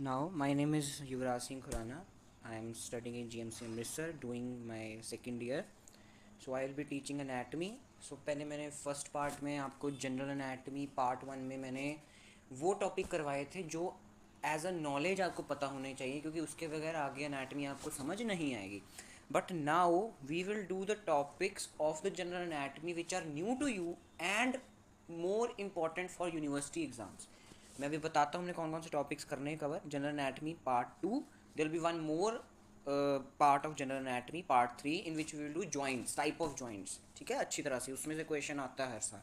Now, my name is Yuvraj Singh Khurana. I am studying in GMC Amritsar, doing my second year. So I will be teaching anatomy. So पहले मैंने first part में आपको general anatomy part 1 में मैंने वो topic करवाए थे जो एज अ नॉलेज आपको पता होने चाहिए, क्योंकि उसके बगैर आगे एनाटमी आपको समझ नहीं आएगी. But now we will do the topics of the general anatomy which are new to you and more important for university exams. मैं अभी बताता हूँ हमने कौन कौन से टॉपिक्स करने हैं cover. General anatomy part 2, there will be one more part of general anatomy part 3 in which we will do joints, type of joints. ठीक है, अच्छी तरह से उसमें से क्वेश्चन आता है हर साल.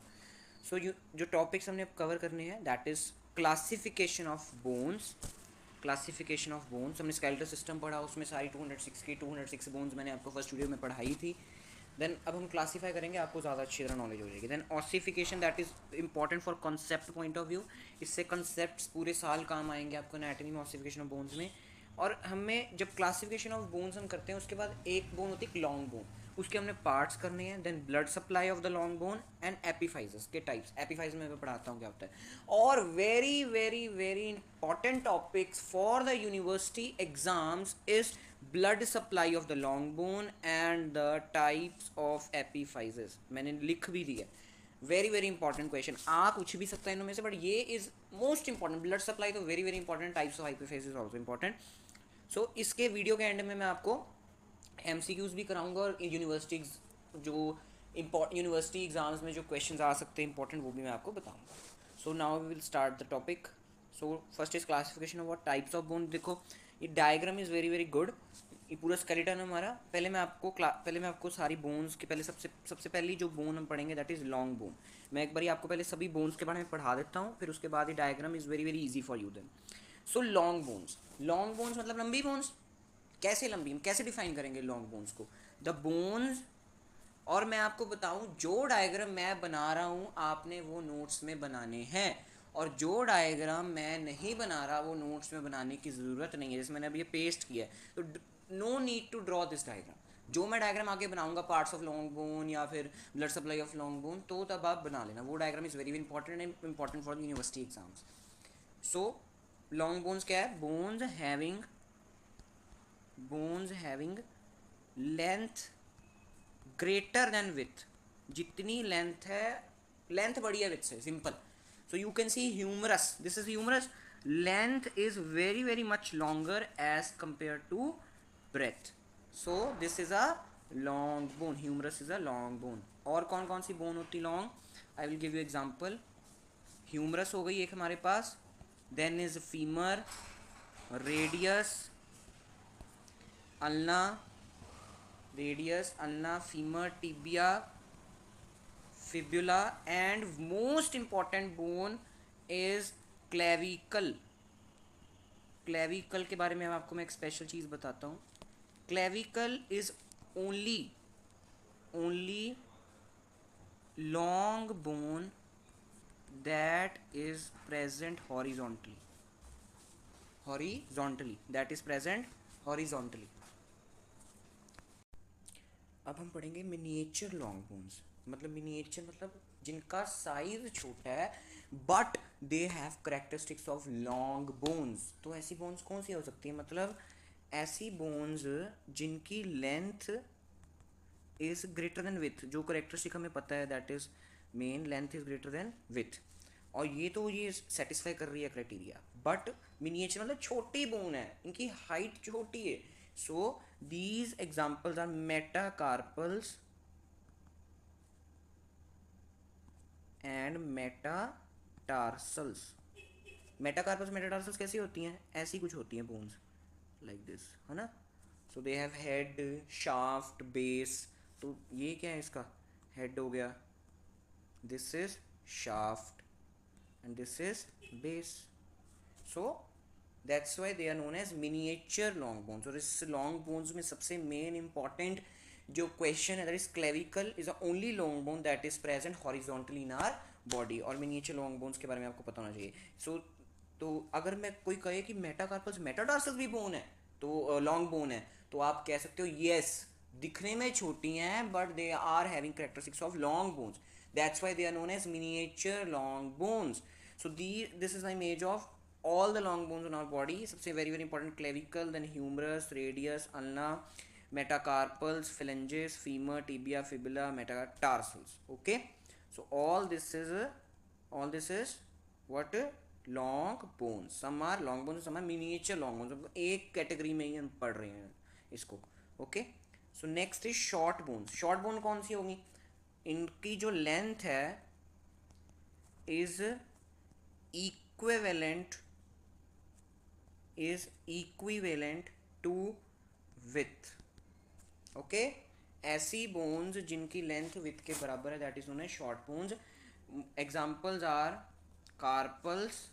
सो जो टॉपिक्स हमने कवर करने हैं that is classification of bones. Classification of bones हमने स्केलेटल सिस्टम पढ़ा, उसमें सारी 206 बोन्स मैंने आपको फर्स्ट वीडियो में पढ़ाई थी. देन अब हम क्लासीफाई करेंगे, आपको ज़्यादा अच्छी तरह नॉलेज हो जाएगी. Then ossification that is important for concept point of view. इससे कॉन्सेप्ट्स पूरे साल काम आएंगे आपको एनाटमी में, ऑसिफिकेशन ऑफ बोन्स में. और हमें जब क्लासिफिकेशन ऑफ बोन्स हम करते हैं उसके बाद एक बोन होती है लॉन्ग बोन, उसके हमने पार्ट्स करने हैं. Then blood supply of the long bone and epiphyses के टाइप्स. एपिफाइज में मैं पढ़ाता हूँ क्या होता है. और very very very important topics for the university exams is blood supply of the long bone and the types of epiphyses. मैंने लिख भी दिया. वेरी वेरी इंपॉर्टेंट क्वेश्चन, आ कुछ भी सकता है इनमें से, बट ये is most important. Blood supply तो very very important, types of epiphyses also important. So इसके वीडियो के एंड में मैं आपको MCQs भी कराऊंगा और यूनिवर्सिटी जो यूनिवर्सिटी एग्जाम्स में जो क्वेश्चन आ सकते हैं इंपॉर्टेंट, वो भी मैं आपको बताऊंगा. So now we will start the topic. So first is classification of what types of bone. देखो ये diagram is very very good. ये पूरा स्केलेटन है हमारा. पहले मैं आपको सारी बोन्स के पहले सबसे पहली जो बोन हम पढ़ेंगे दैट इज़ लॉन्ग बोन. मैं एक बार आपको पहले सभी बोन्स के बारे में पढ़ा देता हूँ, फिर उसके बाद ये diagram is very very easy for you then. So long bones मतलब लंबी बोन्स. कैसे लंबी, हम कैसे डिफाइन करेंगे लॉन्ग बोन्स को. The bones. और मैं आपको बताऊं जो डायग्राम मैं बना रहा हूं आपने वो नोट्स में बनाने हैं, और जो डायग्राम मैं नहीं बना रहा वो नोट्स में बनाने की ज़रूरत नहीं है. जैसे मैंने अभी ये पेस्ट किया है तो no need to draw this diagram. जो मैं डायग्राम आगे बनाऊंगा पार्ट्स ऑफ लॉन्ग बोन या फिर blood supply of long bone, तो तब आप बना लेना. वो diagram is very important and important for university exams. So long bones क्या है. Bones having length greater than width. जितनी लेंथ है, लेंथ बड़ी है विथ से, simple. So you can see humerus, this is humerus. Length is very very much longer as compare to breadth. So this is a long bone. Humerus is a long bone. और कौन कौन सी bone होती long, I will give you example. Humerus हो गई एक हमारे पास. Then is femur, radius, ulna, femur, tibia, fibula, and most important bone is clavicle. Clavicle के बारे में आपको मैं एक स्पेशल चीज़ बताता हूँ. Clavicle is only long bone that is present horizontally that is present horizontally. अब हम पढ़ेंगे मिनिएचर लॉन्ग बोन्स. मतलब मिनिएचर मतलब जिनका साइज छोटा है but they have characteristics of long bones. तो ऐसी बोन्स कौन सी हो सकती है, मतलब ऐसी बोन्स जिनकी length is greater than with. जो करेक्टरिस्टिक हमें पता है that is main length is greater than with. और ये सेटिस्फाई कर रही है क्राइटेरिया. बट मिनिएचर मतलब छोटी बोन है, इनकी हाइट छोटी है. सो these examples are metacarpals and metatarsals. Metatarsals कैसी होती हैं, ऐसी कुछ होती हैं बोन्स लाइक दिस, है ना. So they have head, shaft, base. तो ये क्या है, इसका हेड हो गया, this is shaft and this is base. So that's why they are known as miniature long bones. और इस लॉन्ग बोन्स में सबसे मेन इंपॉर्टेंट जो क्वेश्चन है that is clavicle is the only long bone that is present horizontally in our body. और miniature long bones के बारे में आपको पता होना चाहिए. सो तो अगर मैं कोई कहे कि मेटाकार्पल्स मेटाटार्सल्स भी बोन है, तो लॉन्ग बोन है, तो आप कह सकते हो यस, दिखने में छोटी हैं but they are having characteristics of long bones. That's why they are known as miniature long bones. So this is the image of all the long bones on our body. सबसे very very important clavicle, then humerus, radius, ulna, metacarpals, phalanges, femur, tibia, fibula, metatarsals. Okay, so all this is what long bones. some are long bones, some are miniature long bones. एक category में ही हम पढ़ रहे हैं इसको. Okay, so next is short bones. Short bone कौन सी होंगी? इनकी जो लेंथ है is equivalent to width. Okay, ऐसी बोन्स जिनकी लेंथ विथ के बराबर है, that is known as short bones. Examples are carpals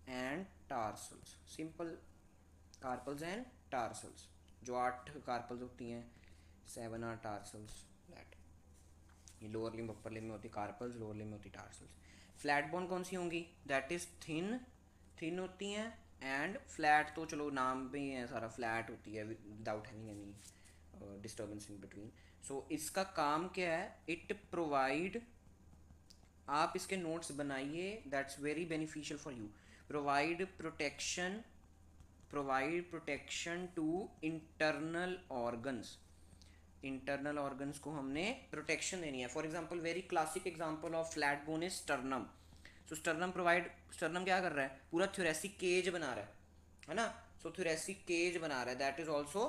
and tarsals. Simple, carpals and tarsals. जो 8 कार्पल्स होती हैं, 7 आर टार्सल्स. दैट ये लोअर लिम्ब अपर लिम्ब में होती कार्पल्स, लोअर लिम्ब में होती टार्सल्स. फ्लैट बोन कौन सी होंगी? दैट इज थिन होती हैं. एंड फ्लैट तो चलो नाम भी है सारा, फ्लैट होती है without having any disturbance in between. So इसका काम क्या है? इट प्रोवाइड, आप इसके नोट्स बनाइए, that's very beneficial for you. Provide protection to internal organs. Internal organs को हमने प्रोटेक्शन देनी है. For example, very classic example of flat bone is sternum. So sternum क्या कर रहा है? पूरा थोरेसिक केज बना रहा है ना. सो थोरेसिक केज बना रहा है, दैट इज ऑल्सो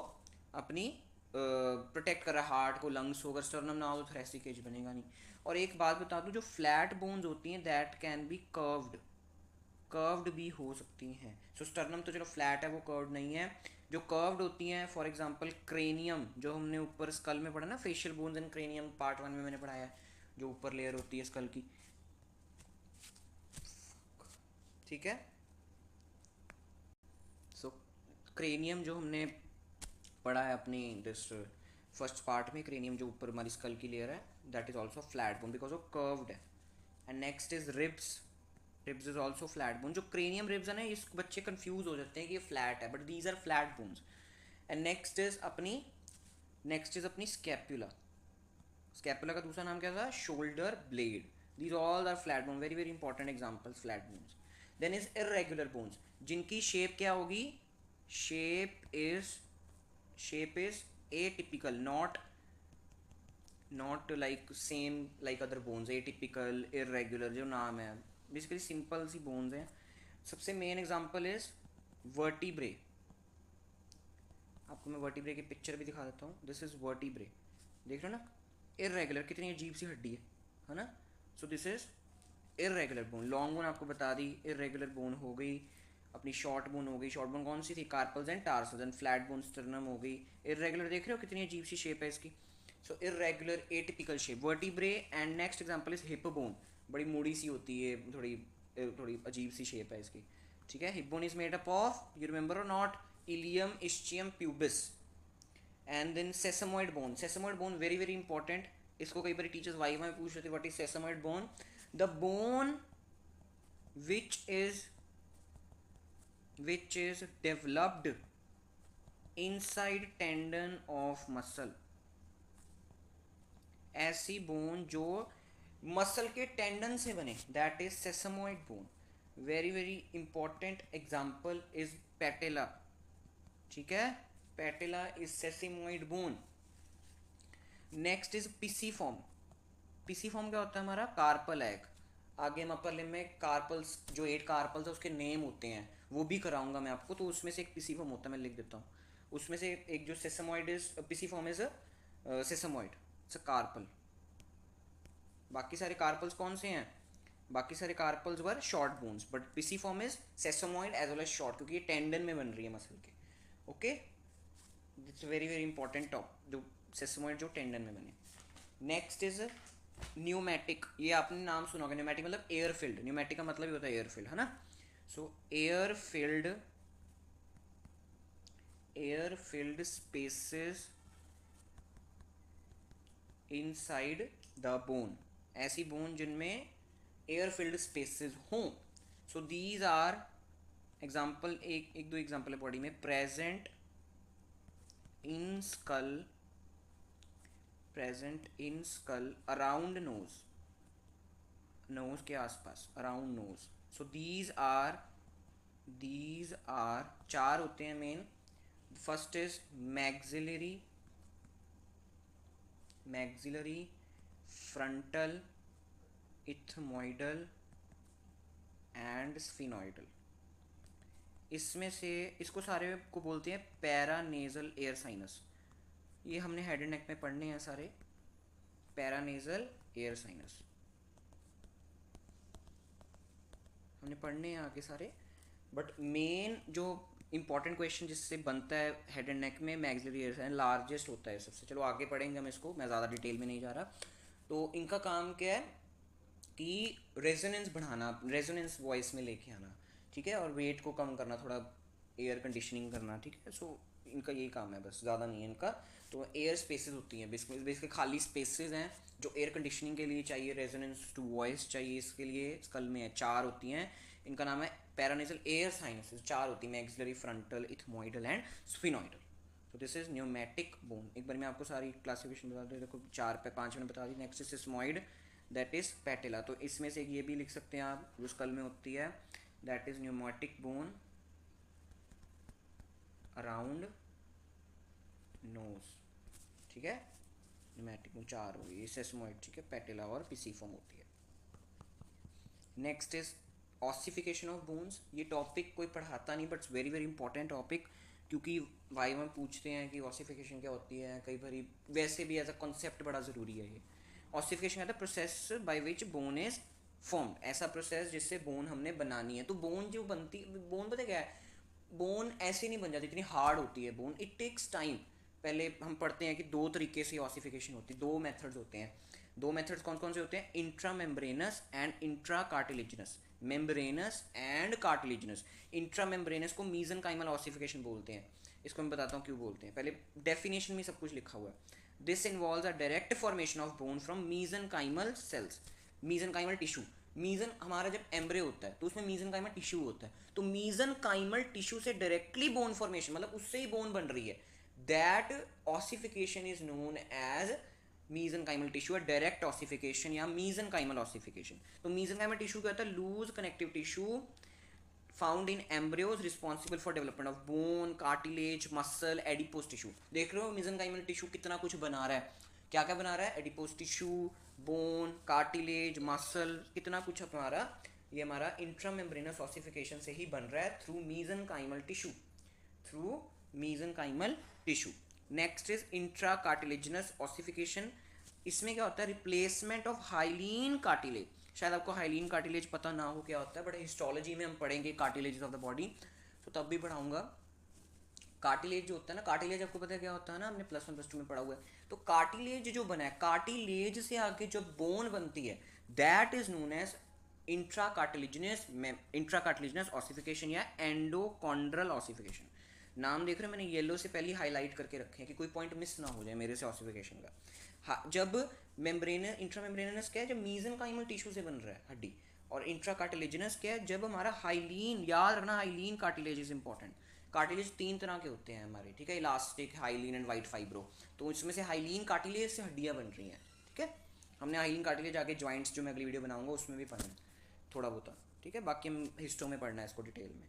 अपनी प्रोटेक्ट कर रहा है हार्ट को, लंग्स को. अगर स्टर्नम ना हो तो थोरेसिक केज बनेगा नहीं. और एक बात बता दूं, जो फ्लैट बोन्स होती हैं दैट कैन बी कर्व्ड भी हो सकती हैं. सो स्टर्नम तो चलो फ्लैट है, वो कर्व्ड नहीं है. जो कर्व्ड होती हैं, फॉर एग्जांपल क्रेनियम, जो हमने ऊपर स्कल में पढ़ा ना, facial bones and cranium part 1 में मैंने पढ़ाया है, जो ऊपर लेयर होती है स्कल की. ठीक है, सो क्रेनियम जो हमने पढ़ा है अपनी दिस फर्स्ट पार्ट में, क्रेनियम जो ऊपर हमारी स्कल की लेयर है, that is also flat bone because वो कर्व्ड है. And next is ribs. Ribs is also flat bone. जो क्रेनियम रिब्स है ना, इस बच्चे कंफ्यूज हो जाते हैं कि ये फ्लैट है, but these are flat bones. And next is अपनी स्कैपुला. स्कैपुला का दूसरा नाम क्या था? Shoulder blade. These all are flat bone, very very important examples, flat bones. Then is irregular bones, जिनकी शेप क्या होगी? Shape is atypical, not like same like other bones. Atypical, irregular जो नाम है, बेसिकली सिंपल सी bones हैं. सबसे main example is vertebrae. आपको मैं वर्टिब्रे की पिक्चर भी दिखा देता हूँ. दिस इज वर्टिब्रे, देख रहे हो ना? इरेगुलर, कितनी अजीब सी हड्डी है ना. सो this is irregular bone. Long bone आपको बता दी, इरेगुलर बोन हो गई. अपनी शॉर्ट बोन हो गई. शॉर्ट बोन कौन सी थी? Carpals and tarsals. And flat bone sternum हो गई. इरेगुलर देख रहे हो कितनी अजीब सी शेप है इसकी. So irregular, atypical shape, vertebrae. And next example is hip bone. बड़ी मुड़ी सी होती है, थोड़ी अजीब सी शेप है इसकी. ठीक है, hip bone is made up of, you remember और not, ilium, ischium, pubis. And then sesamoid bone. Sesamoid bone very very important. इसको कई बार टीचर्स वाई में पूछ रहे थे, what is sesamoid bone? The bone which is developed inside tendon of muscle. ऐसी बोन जो मसल के टेंडन से बने, that is sesamoid bone. Very very important example is patella. ठीक है, patella is sesamoid bone. Next is pisiform. Pisiform क्या होता है? हमारा कार्पल है एक. आगे हम अपर लिम्ब में कार्पल्स, जो 8 कार्पल्स है उसके नेम होते हैं, वो भी कराऊंगा मैं आपको. तो उसमें से एक पिसीफॉर्म होता है, मैं लिख देता हूँ. उसमें से एक जो sesamoid is, pisiform is sesamoid, it's a carpal. बाकी सारे कार्पल्स कौन से हैं? बाकी सारे carpals were short bones, but pisiform is sesamoid as well as short, क्योंकि ये टेंडन में बन रही है मसल के. Okay, it's very very important top, जो सेसमोइड जो टेंडन में बने. Next is pneumatic. ये आपने नाम सुना होगा, न्यूमैटिक मतलब एयर फिल्ड. न्यूमैटिक का मतलब ही होता है एयर फिल्ड, है ना. सो air filled spaces inside the bone. ऐसी बोन जिनमें एयर फिल्ड स्पेसेस हों. सो दीज आर एग्जाम्पल, एक दो एग्जाम्पल है बॉडी में. Present in skull around nose के आसपास, around nose. So these are these are, चार होते हैं main. First is maxillary, frontal, ethmoidal and sphenoidal. इसमें से इसको सारे को बोलते हैं पैरानेजल एयर साइनस. ये हमने हेड एंड नेक में पढ़ने हैं सारे, पैरानेजल एयर साइनस हमने पढ़ने हैं आगे सारे. बट मेन जो इंपॉर्टेंट क्वेश्चन जिससे बनता है हेड एंड नेक में, मैक्सिलरी एयर साइनस लार्जेस्ट होता है सबसे. चलो आगे पढ़ेंगे हम इसको, मैं ज़्यादा डिटेल में नहीं जा रहा. तो इनका काम क्या है कि रेजोनेंस बढ़ाना, रेजोनेंस वॉइस में लेके आना, ठीक है, और वेट को कम करना, थोड़ा एयर कंडीशनिंग करना, ठीक है. सो इनका यही काम है, बस ज़्यादा नहीं है इनका. तो एयर स्पेसेस होती हैं बेसिकली खाली स्पेसेस हैं जो एयर कंडीशनिंग के लिए चाहिए, रेजोनेंस टू वॉइस चाहिए, इसके लिए स्कल में है, चार होती हैं. इनका नाम है पैरानेजल एयर साइनसेस. चार होती है, मैक्सिलरी, फ्रंटल, इथमोइडल एंड स्फिनोइडल. तो दिस इज न्यूमेटिक बोन. एक बार मैं आपको सारी क्लासिफिकेशन बता दूँ, देखो चार पे पाँच मैंने बता दी. Next is sesamoid, that is patella. तो इसमें से ये भी लिख सकते हैं आप जो स्कल में होती है, that is pneumatic bone around nose, ठीक है. न्यूमेटिक बोन चार हो गई, सेस्मोइड, ठीक है, पैटेला और पिसीफॉर्म होती है. Next is ossification of bones. ये टॉपिक कोई पढ़ाता नहीं but very very important topic, क्योंकि वाई में पूछते हैं कि ऑसिफिकेशन क्या होती है कई बार. वैसे भी एज अ कॉन्सेप्ट बड़ा ज़रूरी है ये. ऑसिफिकेशन है the process by which bone is form. ऐसा प्रोसेस जिससे बोन हमने बनानी है. तो बोन जो बनती, बोन पता क्या है, बोन ऐसे नहीं बन जाती, इतनी हार्ड होती है बोन, इट टेक्स टाइम. पहले हम पढ़ते हैं कि दो तरीके से ऑसिफिकेशन होती है, दो मेथड्स होते हैं. दो मेथड्स कौन कौन से होते हैं, intra membranes and intra cartilaginous. Membranes and cartilaginous. Intra membranes को मीजनकाइमल ऑसिफिकेशन बोलते हैं. इसको मैं बताता हूँ क्यों बोलते हैं. पहले डेफिनेशन में सब कुछ लिखा हुआ है. This involves a direct formation of bone from mesenchymal cells. Mesenchymal tissue, मीजन हमारा जब एम्ब्रे होता है तो उसमें मीजनकाइमल टिश्यू होता है. तो मीजनकाइमल टिश्यू से डायरेक्टली बोन फॉर्मेशन, मतलब उससे ही बोन बन रही है, that ossification is known as mesenchymal tissue, direct ossification या मीजनकाइमल ऑसिफिकेशन. तो मीजनकाइमल टिश्यू क्या होता है, loose connective tissue found in embryos responsible for development of bone, cartilage, muscle, adipose tissue. देख रहे हो मीजनकाइमल टिश्यू कितना कुछ बना रहा है, क्या क्या बना रहा है, adipose tissue, bone, cartilage, muscle, कितना कुछ हमारा, ये हमारा इंट्रामेम्ब्रेनस ऑसिफिकेशन से ही बन रहा है, through mesenchymal tissue, through mesenchymal tissue. Next is intra cartilaginous ossification. इसमें क्या होता है, रिप्लेसमेंट ऑफ हाइलीन कार्टिलेज. शायद आपको हाइलीन कार्टिलेज पता ना हो क्या होता है, बट हिस्टोलॉजी में हम पढ़ेंगे कार्टिलेजेस ऑफ द बॉडी, तो तब भी पढ़ाऊंगा. कार्टिलेज जो होता है ना, कार्टिलेज आपको पता है क्या होता है ना, हमने प्लस वन प्लस टू में पढ़ा हुआ है. तो कार्टिलेज जो बना है, कार्टिलेज से आगे जो बोन बनती है, that is known as intra cartilaginous ossification या एंडोकॉन्ड्रल ऑसिफिकेशन. नाम देख रहे हो, मैंने येलो से पहले हाईलाइट करके रखे हैं कि कोई पॉइंट मिस ना हो जाए मेरे से ऑसिफिकेशन का. हाँ, जब मेम्ब्रेनस, इंट्रामेम्ब्रेनस क्या है, जब मीजनकाइमल टिश्यू से बन रहा है हड्डी. और इंट्रा कार्टिलेजिनस क्या है, जब हमारा हाइलीन, याद रखना hyaline cartilage is important. Cartilage तीन तरह के होते हैं हमारे, ठीक है, elastic, hyaline and white fibro. तो इसमें से हाइलीन कार्टिलेज से हड्डियाँ बन रही हैं, ठीक है. हमने हाइलीन कार्टिलेज आगे जॉइंट्स जो मैं अगली वीडियो बनाऊंगा उसमें भी पढ़ना है थोड़ा बहुत, ठीक है. बाकी हम हिस्टो में पढ़ना है इसको डिटेल में,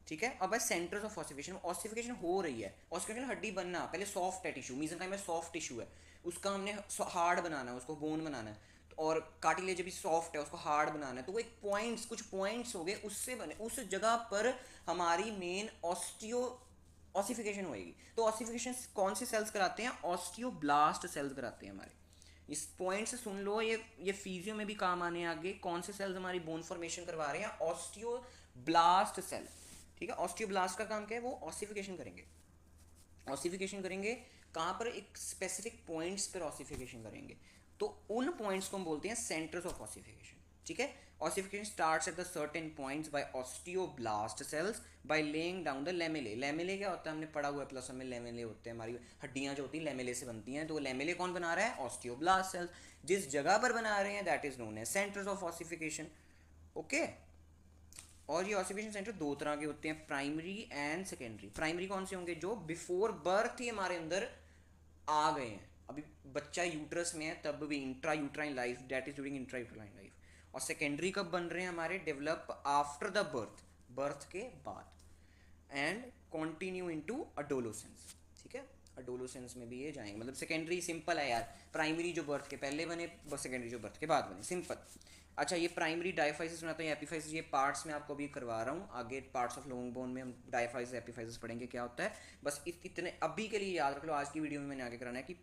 ठीक है. अब सेंटर्स ऑफ ऑसिफिकेशन, ऑसिफिकेशन हो रही है, ऑसिफिकेशन हड्डी बनना, पहले सॉफ्ट है टिश्यू, मीजनकाइम में सॉफ्ट टिश्यू है, उसका हमने हार्ड बनाना है, उसको बोन बनाना है. और कार्टिलेज भी सॉफ्ट है, उसको हार्ड बनाना है. तो वो एक पॉइंट्स, कुछ पॉइंट्स हो गए, उससे बने, उस जगह पर हमारी मेन ऑसिफिकेशन होएगी. तो ऑसिफिकेशन कौन से सेल्स कराते हैं, ऑस्टियोब्लास्ट सेल्स कराते हैं हमारे. इस पॉइंट से सुन लो, ये फिजियो में भी काम आने आगे. कौन से सेल्स हमारी बोन फॉर्मेशन करवा रहे हैं, ऑस्टियोब्लास्ट सेल, ठीक है. ऑस्टियोब्लास्ट का काम क्या है, वो ऑसिफिकेशन करेंगे. ऑसिफिकेशन करेंगे कहाँ पर, एक स्पेसिफिक पॉइंट्स पर ऑसिफिकेशन करेंगे. तो उन पॉइंट्स को हम बोलते हैं सेंटर्स ऑफ ऑसिफिकेशन, ठीक है. Ossification starts at the certain points by osteoblast cells by laying down the lamellae. Lamellae क्या होता है, हमने पढ़ा हुआ है प्लस में, लेमेले होते हैं, हमारी हड्डियां जो होती हैं लेमेले से बनती हैं. तो लेमेले कौन बना रहा है, ऑस्टियोब्लास्ट सेल्स. जिस जगह पर बना रहे हैं that is known as centres of ossification, okay. और ये ऑसिफिकेशन सेंटर दो तरह के होते हैं, प्राइमरी एंड सेकेंडरी. प्राइमरी कौन से होंगे, जो बिफोर बर्थ ही हमारे अंदर आ गए हैं, अभी बच्चा यूट्रस में है तब भी, intra uterine life, that is during intra uterine life. और सेकेंडरी कब बन रहे हैं हमारे, develop after the birth, birth के बाद, एंड कॉन्टिन्यू इनटू अडोलोसेंस, ठीक है। अडोलोसेंस में भी ये जाएंगे, मतलब सेकेंडरी सिंपल है यार, प्राइमरी जो बर्थ के पहले बने, बस सेकेंडरी जो बर्थ के बाद बने, सिंपल। अच्छा, ये प्राइमरी डायफाइसिस बनाते हैं, एपिफाइसिस, ये पार्ट्स में आपको अभी करवा रहा हूँ, आगे पार्ट्स ऑफ लॉन्ग बोन में हम डायफाइसिस एपिफाइसिस पढ़ेंगे क्या होता है। बस इतने अभी के लिए याद रख लो, आज की वीडियो में मैंने आगे कराना है कि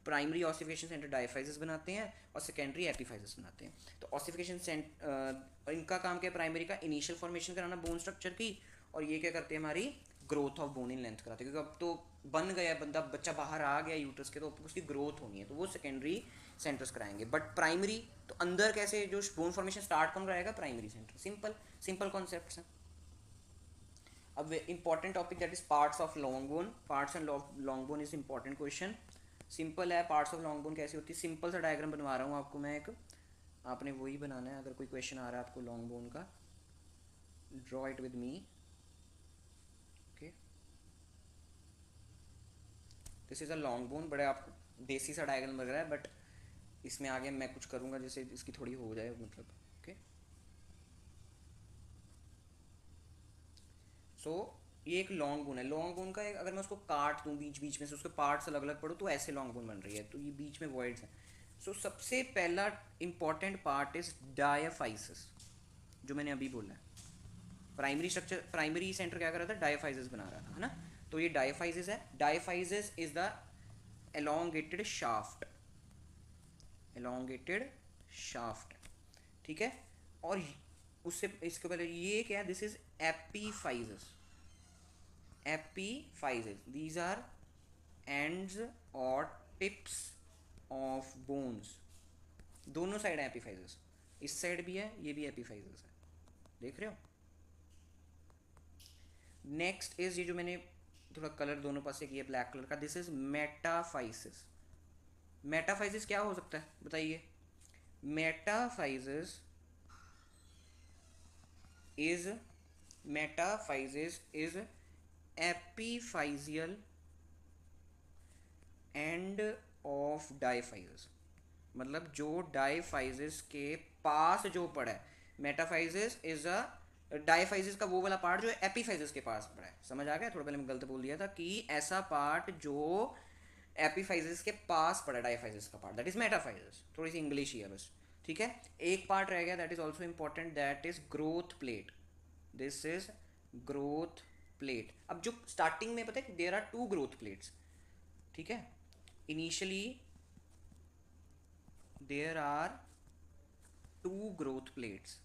प्राइमरी ऑसिफिकेशन सेंटर डायफाइसिस बनाते हैं और सेकेंडरी एपिफाइसिस बनाते हैं। तो ऑसिफिकेशन सेंटर इनका काम क्या है, प्राइमरी का इनिशियल फॉर्मेशन कराना बोन स्ट्रक्चर की, और ये क्या करते हैं, हमारी growth of bone in length कराते हैं, क्योंकि अब तो बन गया बंदा, बच्चा बाहर आ गया यूट्रस के, तो उसकी ग्रोथ होनी है, तो वो सेकेंडरी सेंटर्स कराएंगे। बट प्राइमरी तो अंदर कैसे जो बोन फॉर्मेशन स्टार्ट कौन कराएगा, primary centre, simple simple concept है। अब important topic that is parts of long bone, parts and long bone is important question. Simple है, पार्ट्स ऑफ लॉन्ग बोन कैसे होती है, सिंपल सा डायग्राम बनवा रहा हूँ आपको मैं एक, आपने वही बनाना है। अगर कोई क्वेश्चन आ रहा है आपको लॉन्ग बोन का, draw it with me, okay. This is a long bone, बड़े आपको देसी सा डायग्राम लग रहा है, बट इसमें आगे मैं कुछ करूँगा जैसे इसकी थोड़ी हो जाए, मतलब ओके। सो ये एक लॉन्ग बोन है, लॉन्ग बोन का एक, अगर मैं उसको काट दूँ बीच बीच में से, उसके पार्ट्स अलग अलग पढ़ूँ, तो ऐसे लॉन्ग बोन बन रही है, तो ये बीच में वॉइड्स हैं। सो सबसे पहला इंपॉर्टेंट पार्ट इज डायाफाइसिस, जो मैंने अभी बोला है। प्राइमरी स्ट्रक्चर, प्राइमरी सेंटर क्या कर रहा था, डायाफाइसिस बना रहा था, है ना। तो ये डायाफाइसिस है, diaphysis is the elongated shaft, elongated shaft, ठीक है। और उससे इसके पहले ये क्या है, this is epiphysis, epiphysis, these are ends or tips of bones, दोनों साइड है एपीफाइसिस, इस साइड भी है, ये भी एपीफाइसिस है, देख रहे हो। नेक्स्ट इज ये जो मैंने थोड़ा कलर दोनों पास से किया ब्लैक कलर का, दिस इज मेटाफाइसिस। मेटाफाइसिस क्या हो सकता है बताइए, metaphysis is, metaphysis is एपीफाइजियल end of diaphysis, मतलब जो डायफाइसिस के पास जो पड़ा है, मेटाफाइसिस इज अ, डायफाइसिस का वो वाला पार्ट जो एपीफाइसिस के पास पड़ा है, समझ आ गया। थोड़ा पहले मैं गलत बोल दिया था कि ऐसा पार्ट जो एपीफाइसिस के पास पड़ा है, डायफाइसिस का पार्ट, दैट इज मेटाफाइसिस, थोड़ी सी इंग्लिश ही है बस, ठीक है। एक पार्ट रह गया, that is also important, that is growth plate, this is growth plate. अब जो स्टार्टिंग में पता है there are two growth plates, ठीक है। Initially there are two growth plates,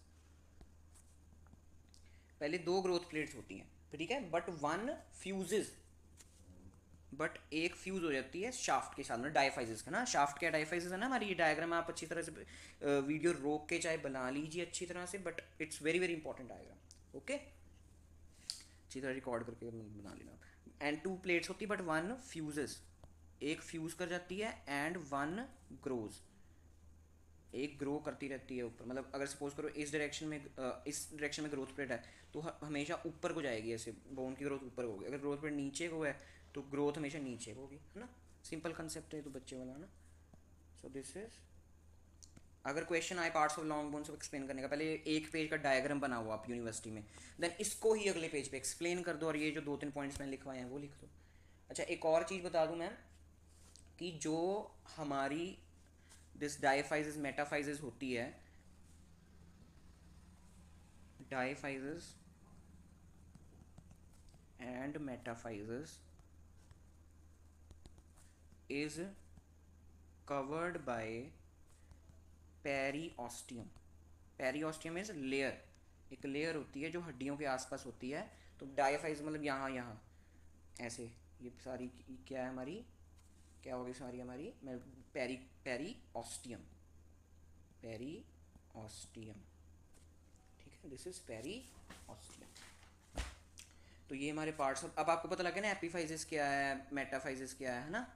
पहले दो ग्रोथ प्लेट्स होती हैं, ठीक है, बट वन फ्यूजेस, बट एक फ्यूज हो जाती है शाफ्ट के साथ में, डायफाइसिस का ना, शाफ्ट क्या डायफाइसिस है ना हमारी, ये डायग्राम आप अच्छी तरह से वीडियो रोक के चाहे बना लीजिए अच्छी तरह से, but it's very very important diagram, okay, अच्छी तरह रिकॉर्ड करके बना लेना। एंड टू प्लेट्स होती है बट वन फ्यूजेस, एक फ्यूज कर जाती है, एंड वन ग्रोज, एक ग्रो करती रहती है ऊपर, मतलब अगर सपोज करो इस डायरेक्शन में, इस डायरेक्शन में ग्रोथ प्लेट है, तो हमेशा ऊपर को जाएगी, ऐसे बोन की ग्रोथ ऊपर होगी, अगर ग्रोथ प्लेट नीचे को है तो ग्रोथ हमेशा नीचे को होगी, है ना। सिंपल कंसेप्ट है तो बच्चे वाला, है ना। सो दिस इज, अगर क्वेश्चन आए पार्ट्स ऑफ लॉन्ग बोन से एक्सप्लेन करने का, पहले एक पेज का डायग्राम बनाओ आप यूनिवर्सिटी में, देन इसको ही अगले पेज पे एक्सप्लेन कर दो, और ये जो दो तीन पॉइंट्स मैंने लिखवाए हैं वो लिख दो। अच्छा, एक और चीज़ बता दूं मैं, कि जो हमारी दिस डायफाइसिस मेटाफाइसिस होती है, diaphysis and metaphysis is covered by periosteum, periosteum is layer, एक लेयर होती है जो हड्डियों के आसपास होती है, तो डायफाइज मतलब यहाँ यहाँ ऐसे, ये सारी क्या है हमारी, क्या होगी सारी हमारी, मैं पेरी, पेरीऑस्टियम, पेरीऑस्टियम, ठीक है, दिस इज पेरीऑस्टियम। तो ये हमारे पार्ट्स, अब आपको पता लग गया ना एपीफाइजिस क्या है, मेटाफाइजिस क्या है ना।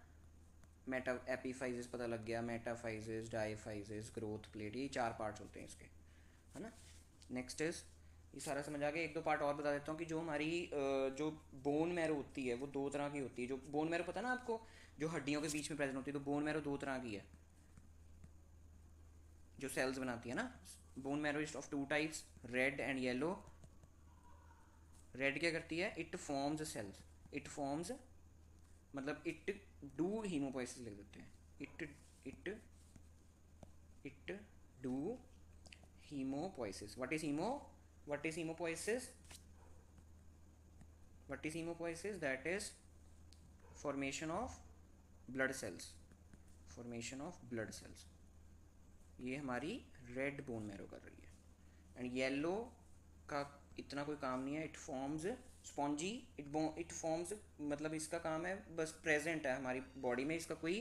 मेटा एपीफाइजिस पता लग गया, मेटाफाइजिस, डायफाइजिस, ग्रोथ प्लेट, ये चार पार्ट्स होते हैं इसके, है ना। नेक्स्ट इज, ये सारा समझ आ गया। एक दो पार्ट और बता देता हूँ कि जो हमारी जो बोन मैरो होती है वो दो तरह की होती है, जो बोन मैरो पता है ना आपको, जो हड्डियों के बीच में प्रेजेंट होती है, तो बोन मैरो दो तरह की है, जो सेल्स बनाती है ना। Bone marrow is of two types, red and yellow, red क्या करती है, it forms cells, it forms मतलब इट डू हीमोपोइसिस लिख देते हैं, it it do hemopoiesis. What is hemopoiesis? What is hemopoiesis? That is formation of blood cells, formation of blood cells. ये हमारी red bone marrow कर रही है। And yellow का इतना कोई काम नहीं है, it forms spongy, it forms मतलब इसका काम है बस प्रेजेंट है हमारी बॉडी में, इसका कोई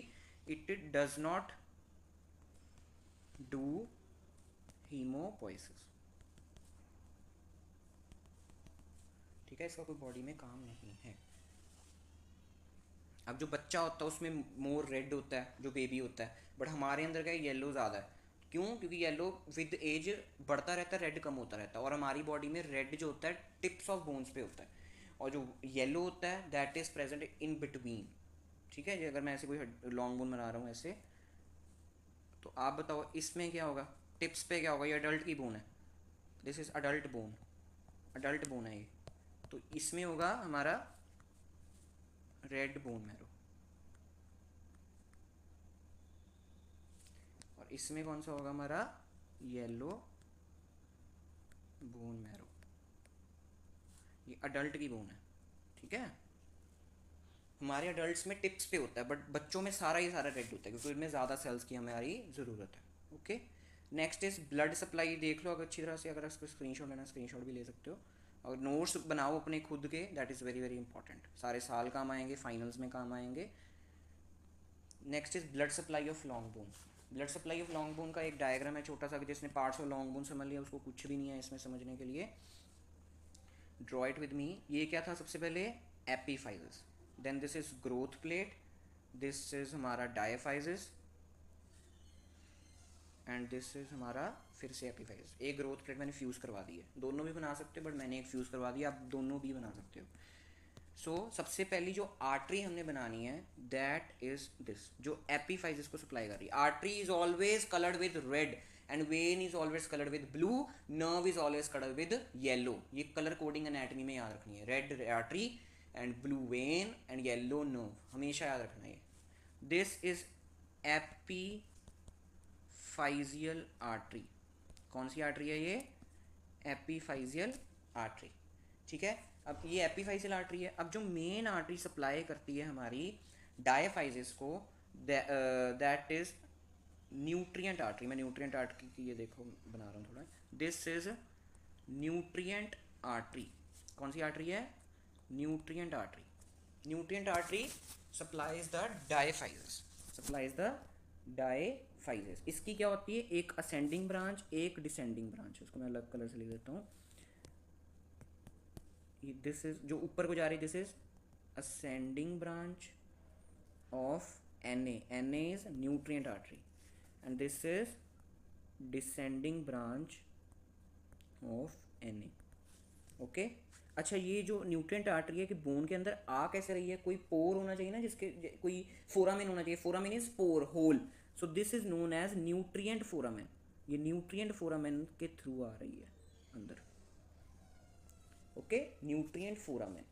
it does not do haemopoiesis, ठीक है, इसका कोई बॉडी में काम नहीं है। अब जो बच्चा होता है उसमें मोर रेड होता है, जो बेबी होता है, बट हमारे अंदर का येलो ज़्यादा है। क्यों? क्योंकि येलो विद एज बढ़ता रहता है, रेड कम होता रहता है, और हमारी बॉडी में रेड जो होता है टिप्स ऑफ बोन्स पे होता है, और जो येलो होता है that is present in between. ठीक है, अगर मैं ऐसे कोई लॉन्ग बोन बना रहा हूँ ऐसे, तो आप बताओ इसमें क्या होगा, टिप्स पे क्या होगा, ये अडल्ट की बोन है, this is adult bone, adult bone है ये, तो इसमें होगा हमारा रेड बोन मैरो, और इसमें कौन सा होगा हमारा येलो बोन मैरो, ये अडल्ट की बोन है। ठीक है, हमारे अडल्ट्स में टिप्स पे होता है, बट बच्चों में सारा ही सारा रेड होता है क्योंकि इनमें ज़्यादा सेल्स की हमारी ज़रूरत है। Okay, next is blood supply, देख लो अगर अच्छी तरह से, अगर इसको स्क्रीनशॉट लेना स्क्रीनशॉट भी ले सकते हो, और नोट्स बनाओ अपने खुद के, that is very very important, सारे साल काम आएंगे, फाइनल्स में काम आएंगे। Next is blood supply of long bone. Blood supply of long bone का एक डायग्राम है छोटा सा, जिसने पार्ट्स ऑफ लॉन्ग बोन समझ लिया उसको कुछ भी नहीं है इसमें समझने के लिए, ड्रॉ इट विद मी। ये क्या था, सबसे पहले epiphysis, then this is growth plate, this is हमारा डायफाइजिस, एंड दिस इज हमारा फिर से एपीफाइजिस। एक ग्रोथ प्लेट मैंने फ्यूज़ करवा दी है, दोनों भी बना सकते हो बट मैंने एक फ्यूज़ करवा दिया, आप दोनों भी बना सकते हो। सो सबसे पहली जो आर्टरी हमने बनानी है दैट इज दिस, जो एपीफाइजिस को सप्लाई कर रही है। Artery is always coloured with red and when is always coloured with blue, nerve is always coloured with yellow. ये कलर कोडिंग एनाटॉमी में याद रखनी है, red artery and blue when and yellow nerve, हमेशा याद रखना है। This is एपीफाइजियल artery. कौन सी आर्टरी है ये? एपीफाइजियल आर्टरी। ठीक है, अब ये एपीफाइजियल आर्टरी है। अब जो मेन आर्टरी सप्लाई करती है हमारी डायफाइजिस को, दैट इज न्यूट्रिएंट आर्टरी। मैं न्यूट्रिएंट आर्टरी की ये देखो बना रहा हूँ थोड़ा, दिस इज न्यूट्रिएंट आर्टरी। कौन सी आर्टरी है? Nutrient artery. Nutrient artery supplies the diaphysis, supplies the diaphysis. इसकी क्या होती है, एक असेंडिंग ब्रांच एक डिसेंडिंग ब्रांच, उसको मैं अलग कलर से लिख देता हूँ। दिस इज जो ऊपर को जा रही है, this is ascending branch of Na, Na is nutrient artery, and this is descending branch of Na. Okay, अच्छा ये जो न्यूट्रिएंट आर्टरी है कि बोन के अंदर आ कैसे रही है, कोई पोर होना चाहिए ना, जिसके कोई फोरामेन होना चाहिए, foramen is pore hole, so this is known as nutrient foramen. ये न्यूट्रिएंट फोरामेन के थ्रू आ रही है अंदर। Okay, nutrient foramen.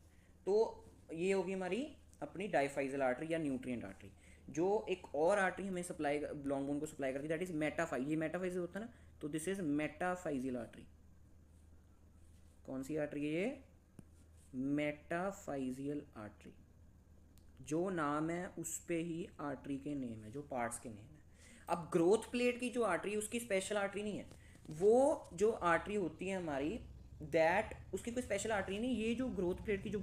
तो ये होगी हमारी अपनी डायफाइजियल आर्टरी या न्यूट्रिएंट आर्टरी। जो एक और आर्टरी हमें सप्लाई लॉन्ग बोन को सप्लाई करती है दैट इज मेटाफाइज, ये मेटाफाइजियल होता है ना, तो दिस इज मेटाफाइजियल आर्टरी। कौन सी आर्टरी है ये? Metaphyseal artery. जो नाम है उस पे ही आर्टरी के नेम है, जो पार्ट्स के नेम है। अब ग्रोथ प्लेट की जो आर्टरी है उसकी स्पेशल आर्टरी नहीं है, वो जो आर्टरी होती है हमारी दैट, उसकी कोई स्पेशल आर्टरी नहीं। ये जो ग्रोथ प्लेट की जो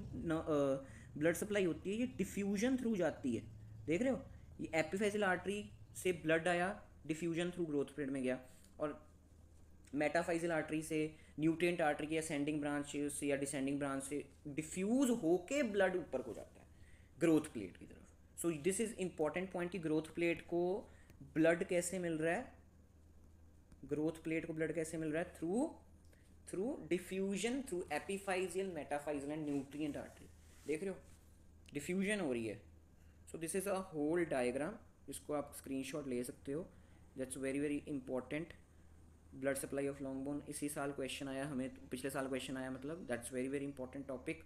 ब्लड सप्लाई होती है ये डिफ्यूजन थ्रू जाती है, देख रहे हो, ये एपिफिजियल आर्टरी से ब्लड आया, डिफ्यूजन थ्रू ग्रोथ प्लेट में गया, और मेटाफाइजियल आर्टरी से न्यूट्रिएंट आर्टरी की असेंडिंग ब्रांच से या डिसेंडिंग ब्रांच से डिफ्यूज होके ब्लड ऊपर को जाता है ग्रोथ प्लेट की तरफ। सो दिस इज इंपॉर्टेंट पॉइंट कि ग्रोथ प्लेट को ब्लड कैसे मिल रहा है, ग्रोथ प्लेट को ब्लड कैसे मिल रहा है, through diffusion through epiphyseal, metaphyseal and nutrient artery. देख रहे हो, डिफ्यूजन हो रही है। So this is a whole diagram, जिसको आप स्क्रीनशॉट ले सकते हो, that's very very important. Blood supply of long bone इसी साल क्वेश्चन आया हमें, पिछले साल क्वेश्चन आया, मतलब that's very very important topic.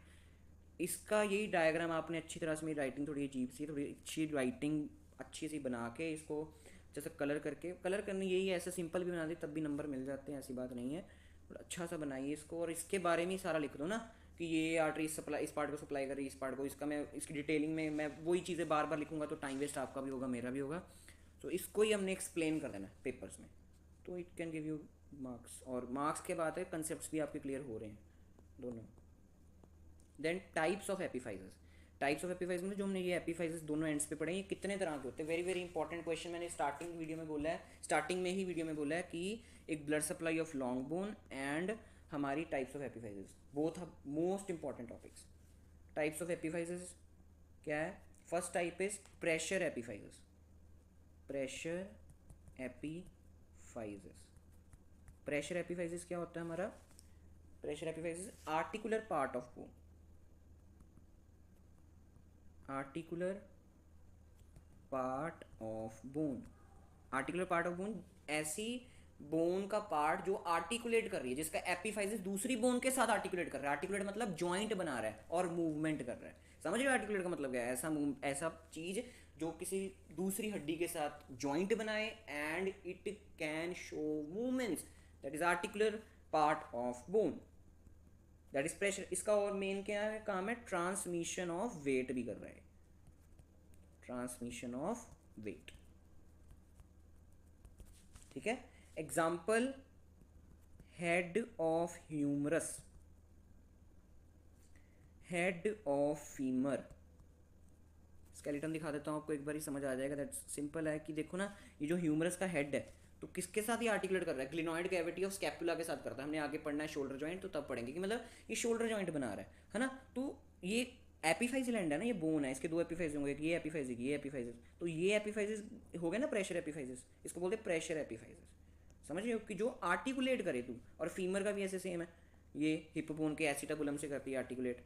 इसका यही डायग्राम आपने अच्छी तरह से, मेरी राइटिंग थोड़ी अजीब सी, थोड़ी अच्छी राइटिंग अच्छी सी बना के इसको जैसे कलर करके, कलर करने यही है, ऐसे सिंपल भी बना दे तब भी नंबर मिल जाते हैं, ऐसी बात नहीं है। और अच्छा सा बनाइए इसको, और इसके बारे में ही सारा लिख दो ना कि ये आर्टरी सप्लाई इस पार्ट को सप्लाई कर रही है, इस पार्ट को, इसका मैं इसकी डिटेलिंग में मैं वही चीज़ें बार बार लिखूंगा तो टाइम वेस्ट आपका भी होगा मेरा भी होगा। तो इसको ही हमने एक्सप्लेन कर देना पेपर्स में, तो it can give you marks. और मार्क्स के बाद है कंसेप्ट भी आपके क्लियर हो रहे हैं दोनों। Then types of epiphyses, types of epiphyses में जो हमने ये एपिफाइजेस दोनों एंड्स पे पढ़े, ये कितने तरह के होते हैं, वेरी वेरी इंपॉर्टेंट क्वेश्चन। मैंने स्टार्टिंग वीडियो में बोला है, स्टार्टिंग में ही वीडियो में बोला है कि एक blood supply of long bone and हमारी types of epiphyses, both most important topics. Types of epiphyses क्या है? First type is pressure epiphyses, pressure epiphyses. Pressure epiphyses क्या होता है हमारा? Pressure epiphyses articular part of bone, articular part of bone, articular part of bone ऐसी bone का part जो articulate कर रही है, जिसका एपिफाइसिस दूसरी बोन के साथ आर्टिकुलेट कर रहा है। आर्टिकुलेट मतलब जॉइंट बना रहा है और मूवमेंट कर रहा है। समझ रहे हो आर्टिकुलेट का मतलब क्या है? ऐसा चीज जो किसी दूसरी हड्डी के साथ जॉइंट बनाए and it can show movements, that is articular part of bone, that is pressure. इसका और मेन क्या है काम है? ट्रांसमिशन ऑफ वेट भी कर रहा है, ट्रांसमिशन ऑफ वेट। ठीक है। Example, head of humerus, head of femur. Skeleton दिखा देता हूँ आपको, एक बार ही समझ आ जाएगा। दैट सिंपल है कि देखो ना, ये जो ह्यूमरस का हेड है तो किसके साथ ये आर्टिकुलेट कर रहा है? ग्लिनॉइड कैविटी ऑफ स्कैपुला के साथ करता है। हमने आगे पढ़ना है शोल्डर जॉइंट, तो तब पढ़ेंगे कि मतलब ये शोल्डर जॉइंट बना रहा है ना। तो ये एपिफाइजिल एंड है ना, ये बोन है, इसके दो एपिफाइज होंगे, एक ये एपिफाइज एक ये एपिफाइज। तो ये एपिफाइज हो गया ना प्रेशर एपिफाइज, इसको बोलते हैं प्रेशर एपिफाइज। समझ रहे हो कि जो आर्टिकुलेट करे तू। और फीमर का भी ऐसे सेम है, ये हिप बोन के एसिटाबुलम से करती है आर्टिकुलेट।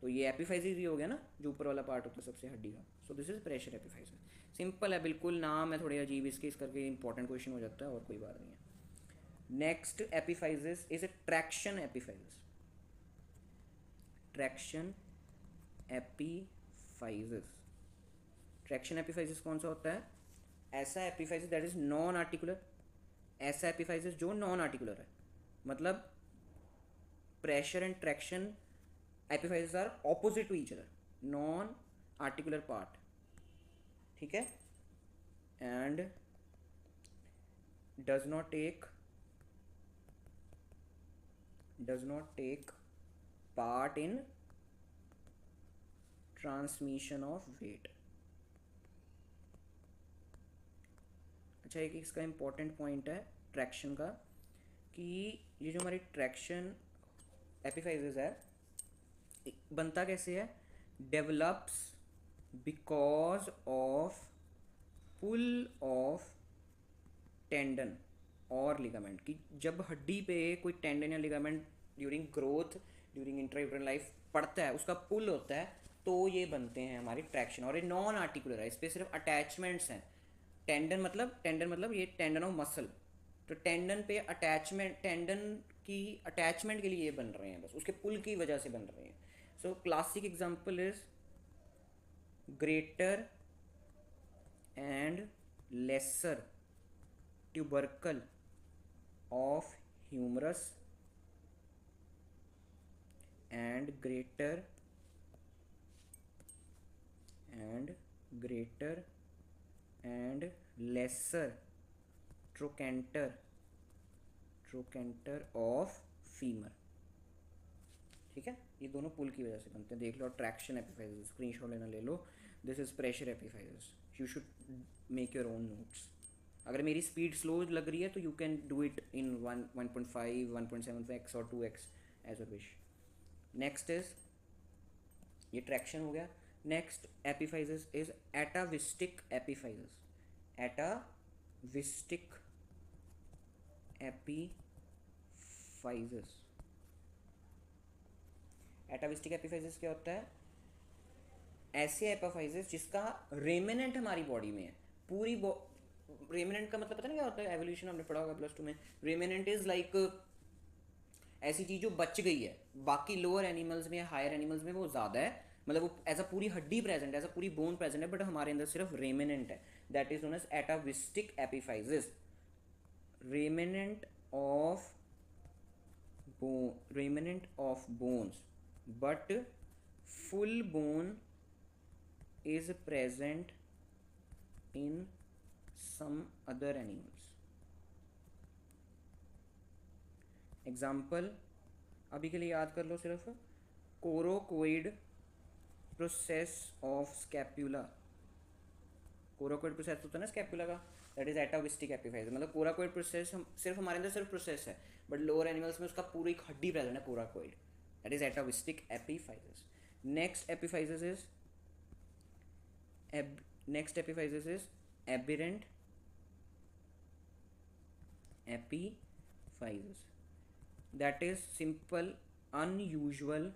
तो ये एपिफाइजिस ही हो गया ना, जो ऊपर वाला पार्ट होता है सबसे हड्डी का। सो दिस इज प्रेशर एपिफाइजिस। सिंपल है बिल्कुल, नाम है थोड़े अजीब इसके, इस करके इंपॉर्टेंट क्वेश्चन हो जाता है, और कोई बात नहीं है। Next epiphysis is a traction epiphysis, traction epiphysis. Traction epiphysis कौन सा होता है? ऐसा epiphysis that is non articular, ऐसा एपिफाइजिस जो नॉन आर्टिकुलर है। मतलब pressure and traction epiphyses are opposite to each other, non articular part. ठीक है। And does not take part in transmission of weight. अच्छा, एक इसका इंपॉर्टेंट पॉइंट है ट्रैक्शन का, कि ये जो हमारी ट्रैक्शन एपिफाइसेस है बनता कैसे है? Develops because of pull of tendon और लिगामेंट। कि जब हड्डी पे कोई टेंडन या ligament during growth, during intrauterine life पड़ता है, उसका पुल होता है, तो ये बनते हैं हमारी ट्रैक्शन। और ये नॉन आर्टिकुलर है, इस पर सिर्फ अटैचमेंट्स हैं। टेंडन मतलब ये टेंडन ऑफ मसल, तो टेंडन पे अटैचमेंट, टेंडन की अटैचमेंट के लिए ये बन रहे हैं, बस उसके पुल की वजह से बन रहे हैं। So classic example is greater and lesser tubercle of humerus and greater and lesser trochanter of femur. ठीक है, ये दोनों पुल की वजह से बनते हैं। देख लो, ट्रैक्शन एपिफाइसेस, स्क्रीनशॉट लेना ले लो। This is pressure epiphyses, you should make your own notes. अगर मेरी स्पीड स्लो लग रही है तो you can do it in 1.5 1.7x और 2x as a wish. Next is, ये ट्रैक्शन हो गया। Next एपिफाइसेस is एटाविस्टिक एपिफाइसेस, एटाविस्टिक एपिफाइसेस। एटाविस्टिक एपिफाइसेस क्या होता है? ऐसे एपिफाइसेस जिसका रेमिनेंट हमारी बॉडी में है, पूरी रेमिनेंट का मतलब पता नहीं क्या होता है, एवोल्यूशन हमने पढ़ा होगा +2 में। रेमिनेंट इज लाइक ऐसी चीज़ जो बच गई है, बाकी लोअर एनिमल्स में या हायर एनिमल्स में वो ज़्यादा है, मतलब वो एज अ पूरी हड्डी प्रेजेंट है, एज अ पूरी बोन प्रेजेंट है, बट हमारे अंदर सिर्फ रेमिनेंट है। That is known as atavistic epiphysis. Remnant of remnant of bones, but full bone is present in some other animals. Example अभी के लिए याद कर लो सिर्फ, coracoid process of scapula. Coracoid process होता है ना स्कैपुला का, दैट इज एटाविस्टिक एपिफाइज। मतलब कोराकोइड प्रोसेस हम सिर्फ हमारे अंदर सिर्फ प्रोसेस है, बट लोअर एनिमल्स में उसका पूरी एक हड्डी प्रेजेंट है coracoid, that is atavistic epiphysis. Next epiphysis is next epiphysis is aberrant epiphysis, that is simple unusual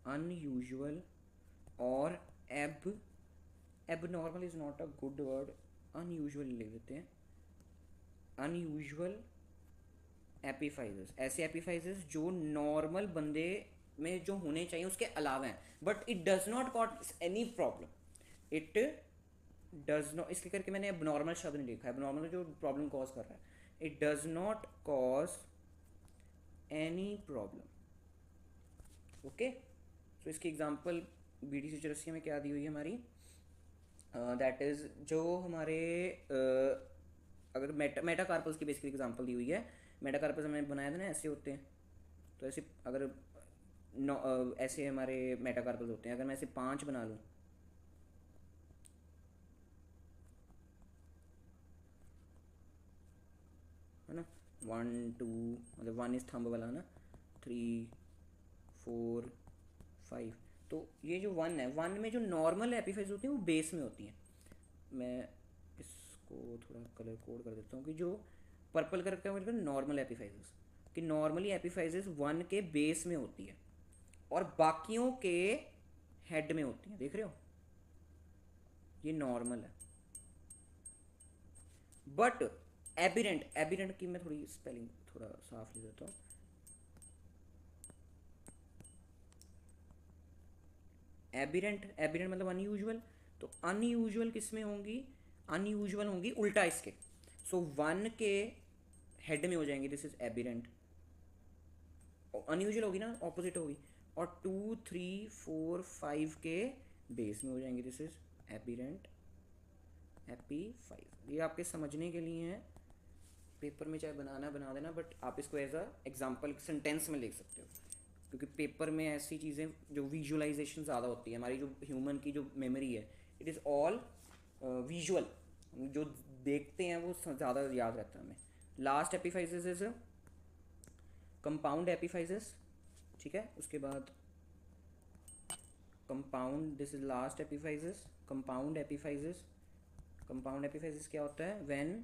unusual or abnormal is not a good word, unusual ले लेते हैं, unusual एपिफाइजेस। ऐसे एपिफाइजेस जो नॉर्मल बंदे में जो होने चाहिए उसके अलावा हैं, but it does not cause any problem, it does not, इसलिए करके मैंने एबनॉर्मल शब्द नहीं लिखा है, एबनॉर्मल जो प्रॉब्लम कॉज कर रहा है, it does not cause any problem. Okay, तो इसकी एग्जांपल BDC चौरसिया में क्या दी हुई है हमारी, दैट इज़ जो हमारे अगर मेटाकार्पल्स की बेसिकली एग्जांपल दी हुई है। मेटाकार्पल्स हमने बनाया था ना, ऐसे होते हैं, तो ऐसे अगर ऐसे हमारे मेटाकार्पल्स होते हैं, अगर मैं ऐसे 5 बना लूँ, है ना, 1 2, मतलब 1 इज थंब वाला ना, 3 4 5, तो ये जो 1 है, 1 में जो नॉर्मल एपिफाइज होती हैं वो बेस में होती हैं। मैं इसको थोड़ा कलर कोड कर देता हूँ कि जो पर्पल करके मतलब नॉर्मल एपिफाइजेस, कि नॉर्मली एपिफाइजेस 1 के बेस में होती है और बाकियों के हेड में होती हैं, देख रहे हो, ये नॉर्मल है। बट एबिरेंट की मैं थोड़ी स्पेलिंग थोड़ा साफ लिख देता हूँ। एबिरेंट मतलब अनयूजुअल, तो अनयूजुअल किस में होंगी, अनयूजुअल होंगी उल्टा इसके, सो 1 के हेड में हो जाएंगे, दिस इज एबिरेंट, अनयूजुअल होगी ना, ऑपोजिट होगी, और 2 3 4 5 के बेस में हो जाएंगे, दिस इज एबिरेंट एपिफाइज। ये आपके समझने के लिए है, पेपर में चाहे बनाना बना देना, बट आप इसको एज अ एग्जाम्पल सेंटेंस में लिख सकते हो, क्योंकि पेपर में ऐसी चीज़ें जो विजुअलाइजेशन ज़्यादा होती है, हमारी जो ह्यूमन की जो मेमोरी है, इट इज़ ऑल विजुअल, जो देखते हैं वो ज़्यादा याद रहता है हमें। Last epiphyses is compound epiphyses, ठीक है, उसके बाद compound, this is last epiphyses, compound epiphyses. Compound epiphyses क्या होता है, व्हेन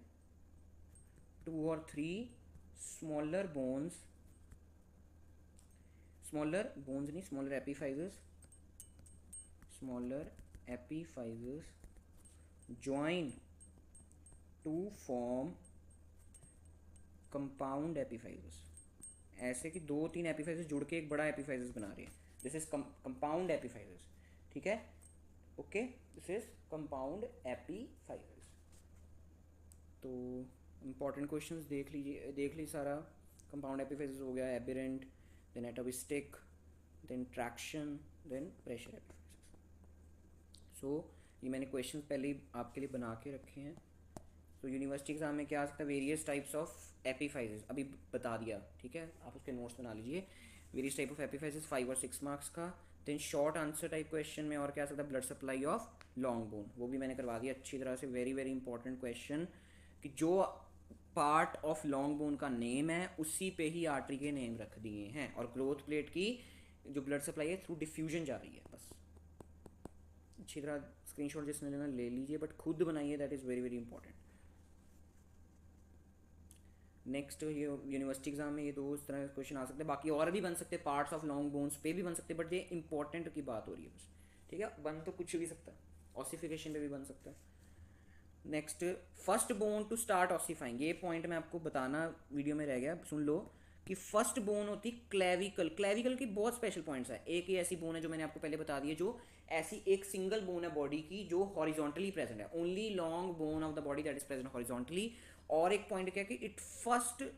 2 or 3 smaller bones नहीं, smaller epiphyses join to form compound epiphyses। ऐसे कि 2-3 एपिफाइजेस जुड़ के एक बड़ा एपिफाइजेस बना रहे हैं, दिस इज कंपाउंड एपिफाइजेस, ठीक है, ओके, दिस इज कंपाउंड एपिफाइजेस। तो इंपॉर्टेंट क्वेश्चंस देख लीजिए सारा। कंपाउंड एपिफाइजेस हो गया, aberrant, then atavistic, then traction, then pressure epiphyses. So ये मैंने क्वेश्चंस पहले ही आपके लिए बना के रखे हैं। तो यूनिवर्सिटी एग्जाम में क्या आ सकता है, वेरियस टाइप्स ऑफ एपिफाइजेस अभी बता दिया, ठीक है, आप उसके नोट्स बना लीजिए। वेरियस टाइप ऑफ एपिफाइजेस 5 और 6 मार्क्स का। Then short answer type question में और क्या आ सकता है, blood supply of long bone, वो भी मैंने करवा दिया अच्छी तरह से, वेरी वेरी इंपॉर्टेंट क्वेश्चन, कि जो पार्ट ऑफ लॉन्ग बोन का नेम है उसी पे ही आर्टरी के नेम रख दिए हैं, और ग्रोथ प्लेट की जो ब्लड सप्लाई है थ्रू डिफ्यूजन जा रही है, बस अच्छी तरह स्क्रीनशॉट जिसने लेना ले लीजिए, बट खुद बनाइए, that is very very important. Next ये यूनिवर्सिटी एग्जाम में ये 2 इस तरह के क्वेश्चन आ सकते हैं, बाकी और भी बन सकते हैं, पार्ट्स ऑफ लॉन्ग बोन्स पे भी बन सकते हैं, बट ये इंपॉर्टेंट की बात हो रही है बस, ठीक है, बन तो कुछ भी सकता है, ऑसिफिकेशन पे भी बन सकता है। Next, first bone to start ossifying, ये पॉइंट मैं आपको बताना वीडियो में रह गया, सुन लो कि फर्स्ट बोन होती क्लेविकल। क्लेविकल की बहुत स्पेशल पॉइंट्स है। एक ही ऐसी बोन है जो मैंने आपको पहले बता दी है, जो ऐसी एक सिंगल बोन है बॉडी की जो हॉरिजॉन्टली प्रेजेंट है, only long bone of the body that is present horizontally. और एक पॉइंट क्या है कि it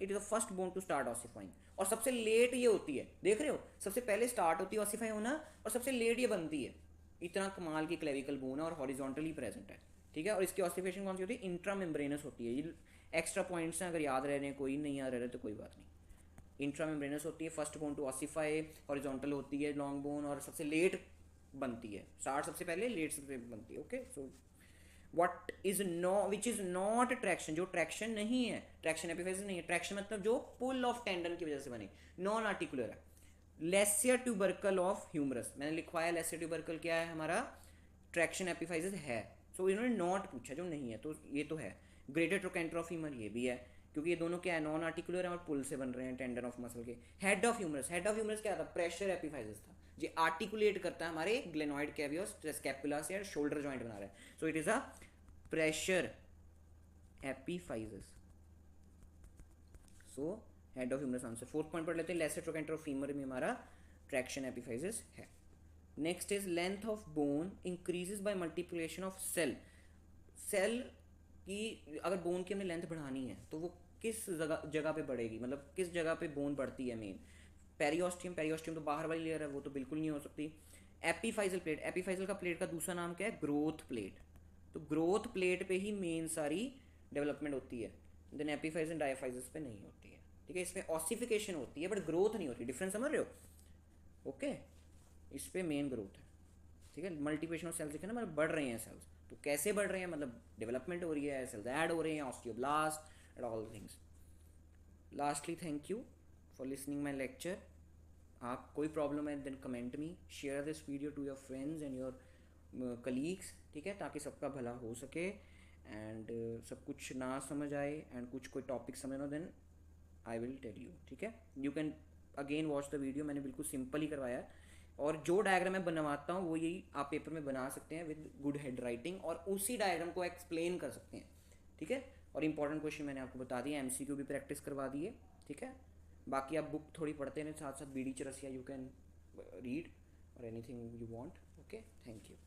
is the first bone to start ossifying, और सबसे लेट ये होती है, देख रहे हो, सबसे पहले स्टार्ट होती है ऑसिफाई होना और सबसे लेट ये बनती है। इतना कमाल की क्लेविकल बोन है और हॉरिजॉन्टली प्रेजेंट है, ठीक है। और इसकी ऑसिफिकेशन कौन सी होती है, इंट्रा मेम्ब्रेनस होती है। ये एक्स्ट्रा पॉइंट्स हैं, अगर याद रह रहे हैं, कोई नहीं याद रह रहे तो कोई बात नहीं। इंट्रा मेम्ब्रेनस होती है, first bone to ossify, horizontal होती है लॉन्ग बोन, और सबसे लेट बनती है, स्टार्ट सबसे पहले, लेट सबसे बनती है। Okay, so what is know which is not traction, जो ट्रैक्शन नहीं है, ट्रैक्शन एपिफाइसिस नहीं है। ट्रैक्शन मतलब जो पुल ऑफ टेंडन की वजह से बने, नॉन आर्टिकुलर है। लेसियर ट्यूबरकल ऑफ ह्यूमरस, मैंने लिखवाया लेसियर ट्यूबरकल क्या है हमारा, ट्रैक्शन एपिफाइसिस है। सो इन्होंने नॉट पूछा, जो नहीं है, तो ये तो है। ग्रेटर ट्रोकेंटर ऑफ ह्यूमर, ये भी है, क्योंकि ये दोनों क्या है, नॉन आर्टिकुलर है और पुल से बन रहे हैं टेंडन ऑफ मसल के। Head of humerus, head of humerus क्या था, प्रेशर एपिफाइसिस था, ये आर्टिकुलेट करता है हमारे ग्लेनॉइड कैवियस स्कैपुला से शोल्डर जॉइंट बना रहा है। So it is a pressure epiphysis. So head of humerus answer. Fourth point पढ़ लेते हैं, लेसर ट्रोकेंटर ऑफ फीमर में हमारा ट्रैक्शन एपिफाइसिस है। Next is length of bone increases by multiplication of cell. Cell की अगर बोन की हमने लेंथ बढ़ानी है तो वो किस जगह जगह पे बढ़ेगी, मतलब किस जगह पे बोन बढ़ती है मेन, पेरियोस्टियम। पेरियोस्टियम तो बाहर वाली लेयर है, वो तो बिल्कुल नहीं हो सकती। एपीफाइजल प्लेट, एपीफाइजल का प्लेट का दूसरा नाम क्या है, ग्रोथ प्लेट। तो ग्रोथ प्लेट पे ही मेन सारी डेवलपमेंट होती है, देन एपीफाइज एंड डायफाइजस पे नहीं होती है, ठीक है। इसमें ऑसिफिकेशन होती है बट ग्रोथ नहीं होती, डिफरेंस समझ रहे हो, ओके। इस पे मेन ग्रोथ है, ठीक है। मल्टीप्लिकेशन ऑफ सेल्स दिखे ना, मतलब बढ़ रहे हैं सेल्स, तो कैसे बढ़ रहे हैं, मतलब डेवलपमेंट हो रही है, सेल्स ऐड हो रहे हैं, osteoblast and all things. Lastly, thank you for listening my lecture. आप कोई प्रॉब्लम है then comment me, share this video to your friends and your colleagues, ठीक है, ताकि सबका भला हो सके एंड सब कुछ ना समझ आए एंड कुछ कोई टॉपिक समझना, then I will tell you, ठीक है। You can again watch the video, मैंने बिल्कुल सिंपल ही करवाया है, और जो डायग्राम मैं बनवाता हूँ वो यही आप पेपर में बना सकते हैं विद गुड हैंड राइटिंग, और उसी डायग्राम को एक्सप्लेन कर सकते हैं, ठीक है। और इंपॉर्टेंट क्वेश्चन मैंने आपको बता दिया, एमसीक्यू भी प्रैक्टिस करवा दिए, ठीक है। बाकी आप बुक थोड़ी पढ़ते हैं, साथ साथ बीडी चरसिया यू कैन रीड और anything you want, okay. Thank you.